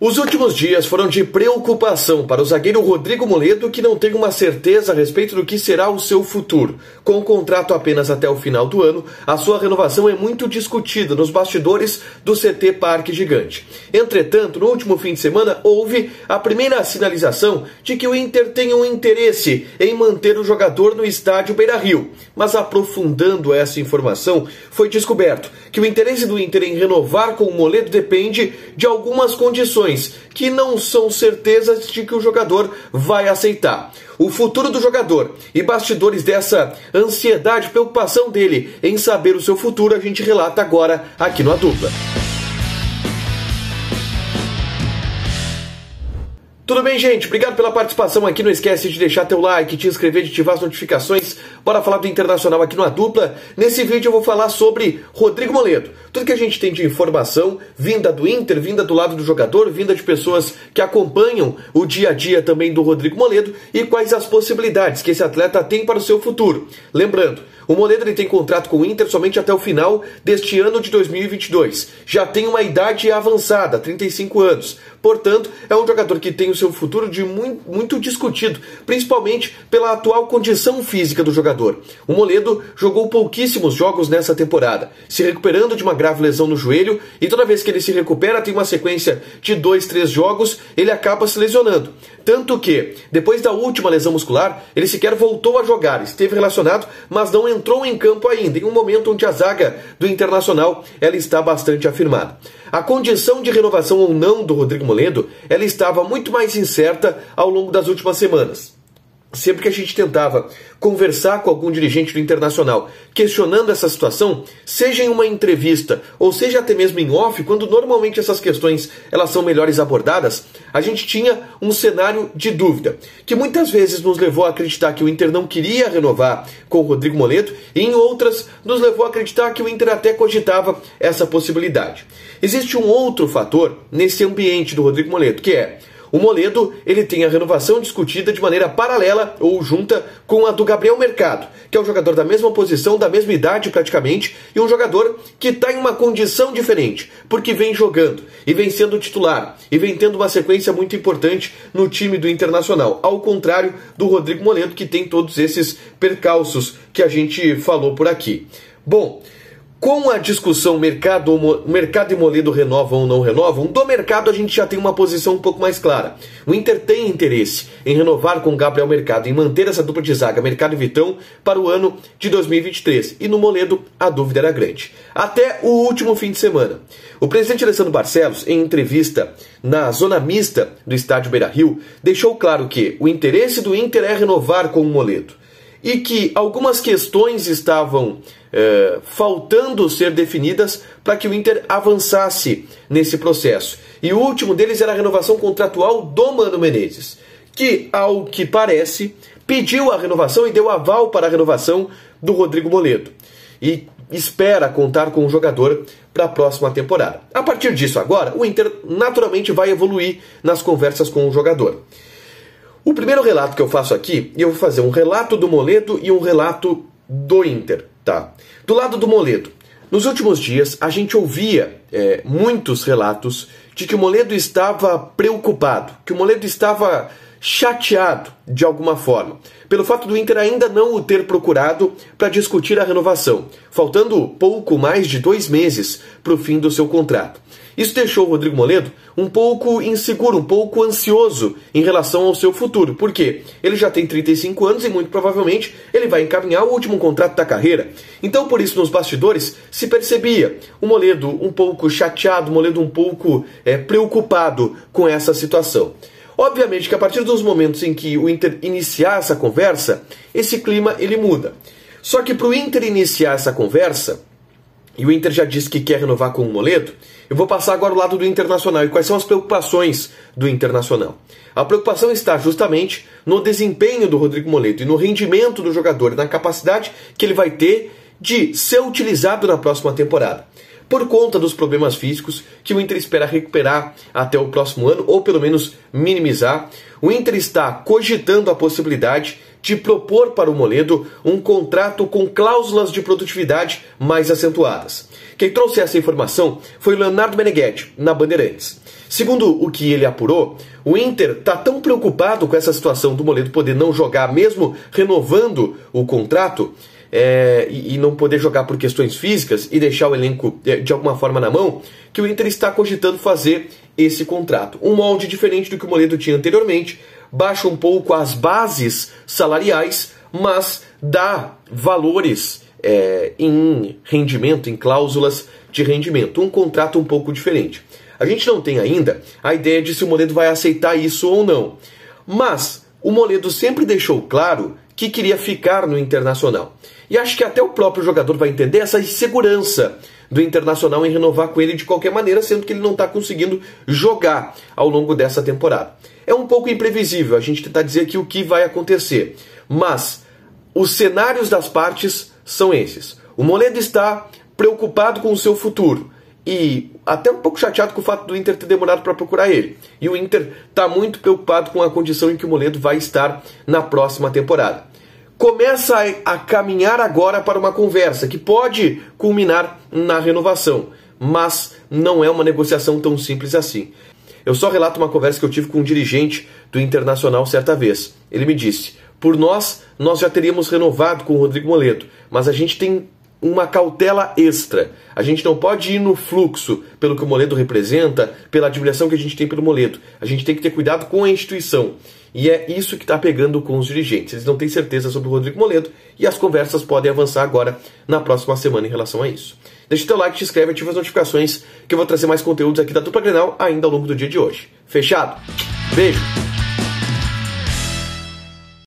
Os últimos dias foram de preocupação para o zagueiro Rodrigo Moledo, que não tem uma certeza a respeito do que será o seu futuro. Com o contrato apenas até o final do ano, a sua renovação é muito discutida nos bastidores do CT Parque Gigante. Entretanto, no último fim de semana, houve a primeira sinalização de que o Inter tem um interesse em manter o jogador no estádio Beira-Rio. Mas aprofundando essa informação, foi descoberto que o interesse do Inter em renovar com o Moledo depende de algumas condições que não são certezas de que o jogador vai aceitar. O futuro do jogador e bastidores dessa ansiedade, preocupação dele em saber o seu futuro, a gente relata agora aqui no A Dupla. Tudo bem, gente? Obrigado pela participação aqui. Não esquece de deixar teu like, te inscrever, de ativar as notificações. Bora falar do Internacional aqui no A Dupla. Nesse vídeo eu vou falar sobre Rodrigo Moledo. Tudo que a gente tem de informação vinda do Inter, vinda do lado do jogador, vinda de pessoas que acompanham o dia a dia também do Rodrigo Moledo e quais as possibilidades que esse atleta tem para o seu futuro. Lembrando, o Moledo ele tem contrato com o Inter somente até o final deste ano de 2022. Já tem uma idade avançada, 35 anos. Portanto, é um jogador que tem o seu futuro muito discutido, principalmente pela atual condição física do jogador. O Moledo jogou pouquíssimos jogos nessa temporada, se recuperando de uma grave lesão no joelho, e toda vez que ele se recupera, tem uma sequência de 2, 3 jogos, ele acaba se lesionando. Tanto que, depois da última lesão muscular, ele sequer voltou a jogar, esteve relacionado, mas não entrou em campo ainda, em um momento onde a zaga do Internacional ela está bastante afirmada. A condição de renovação ou não do Rodrigo Moledo, ela estava muito mais incerta ao longo das últimas semanas. Sempre que a gente tentava conversar com algum dirigente do Internacional questionando essa situação, seja em uma entrevista ou seja até mesmo em off, quando normalmente essas questões elas são melhores abordadas, a gente tinha um cenário de dúvida, que muitas vezes nos levou a acreditar que o Inter não queria renovar com o Rodrigo Moledo e em outras nos levou a acreditar que o Inter até cogitava essa possibilidade. Existe um outro fator nesse ambiente do Rodrigo Moledo, que é o Moledo ele tem a renovação discutida de maneira paralela ou junta com a do Gabriel Mercado, que é um jogador da mesma posição, da mesma idade praticamente, e um jogador que está em uma condição diferente, porque vem jogando, e vem sendo titular, e vem tendo uma sequência muito importante no time do Internacional, ao contrário do Rodrigo Moledo, que tem todos esses percalços que a gente falou por aqui. Bom, com a discussão mercado e Moledo renovam ou não renovam, do mercado a gente já tem uma posição um pouco mais clara. O Inter tem interesse em renovar com o Gabriel Mercado, em manter essa dupla de zaga, Mercado e Vitão, para o ano de 2023. E no Moledo a dúvida era grande. Até o último fim de semana. O presidente Alessandro Barcelos, em entrevista na zona mista do estádio Beira-Rio, deixou claro que o interesse do Inter é renovar com o Moledo. E que algumas questões estavam faltando ser definidas para que o Inter avançasse nesse processo. E o último deles era a renovação contratual do Mano Menezes, que, ao que parece, pediu a renovação e deu aval para a renovação do Rodrigo Moledo. E espera contar com o jogador para a próxima temporada. A partir disso agora, o Inter naturalmente vai evoluir nas conversas com o jogador. O primeiro relato que eu faço aqui, eu vou fazer um relato do Moledo e um relato do Inter, tá? Do lado do Moledo, nos últimos dias a gente ouvia muitos relatos de que o Moledo estava preocupado, que o Moledo estava chateado de alguma forma, pelo fato do Inter ainda não o ter procurado para discutir a renovação, faltando pouco mais de 2 meses para o fim do seu contrato. Isso deixou o Rodrigo Moledo um pouco inseguro, um pouco ansioso em relação ao seu futuro. Por quê? Ele já tem 35 anos e muito provavelmente ele vai encaminhar o último contrato da carreira. Então, por isso, nos bastidores se percebia o Moledo um pouco chateado, o Moledo um pouco preocupado com essa situação. Obviamente que a partir dos momentos em que o Inter iniciar essa conversa, esse clima ele muda. Só que para o Inter iniciar essa conversa, e o Inter já disse que quer renovar com o Moledo, eu vou passar agora ao lado do Internacional. E quais são as preocupações do Internacional? A preocupação está justamente no desempenho do Rodrigo Moledo e no rendimento do jogador, na capacidade que ele vai ter de ser utilizado na próxima temporada. Por conta dos problemas físicos que o Inter espera recuperar até o próximo ano, ou pelo menos minimizar, o Inter está cogitando a possibilidade de propor para o Moledo um contrato com cláusulas de produtividade mais acentuadas. Quem trouxe essa informação foi o Leonardo Meneghetti, na Bandeirantes. Segundo o que ele apurou, o Inter está tão preocupado com essa situação do Moledo poder não jogar, mesmo renovando o contrato, e não poder jogar por questões físicas e deixar o elenco de alguma forma na mão, que o Inter está cogitando fazer esse contrato. Um molde diferente do que o Moledo tinha anteriormente, baixa um pouco as bases salariais, mas dá valores em rendimento, em cláusulas de rendimento. Um contrato um pouco diferente. A gente não tem ainda a ideia de se o Moledo vai aceitar isso ou não. Mas o Moledo sempre deixou claro que queria ficar no Internacional. E acho que até o próprio jogador vai entender essa insegurança do Internacional em renovar com ele de qualquer maneira, sendo que ele não está conseguindo jogar ao longo dessa temporada. É um pouco imprevisível a gente tentar dizer aqui o que vai acontecer. Mas os cenários das partes são esses. O Moledo está preocupado com o seu futuro e até um pouco chateado com o fato do Inter ter demorado para procurar ele. E o Inter está muito preocupado com a condição em que o Moledo vai estar na próxima temporada. Começa a caminhar agora para uma conversa que pode culminar na renovação, mas não é uma negociação tão simples assim. Eu só relato uma conversa que eu tive com um dirigente do Internacional certa vez. Ele me disse: por nós já teríamos renovado com o Rodrigo Moledo, mas a gente tem uma cautela extra. A gente não pode ir no fluxo pelo que o Moledo representa, pela admiração que a gente tem pelo Moledo. A gente tem que ter cuidado com a instituição. E é isso que está pegando com os dirigentes. Eles não têm certeza sobre o Rodrigo Moledo e as conversas podem avançar agora na próxima semana em relação a isso. Deixa o teu like, te inscreve, ativa as notificações que eu vou trazer mais conteúdos aqui da Dupla Grenal ainda ao longo do dia de hoje. Fechado? Beijo!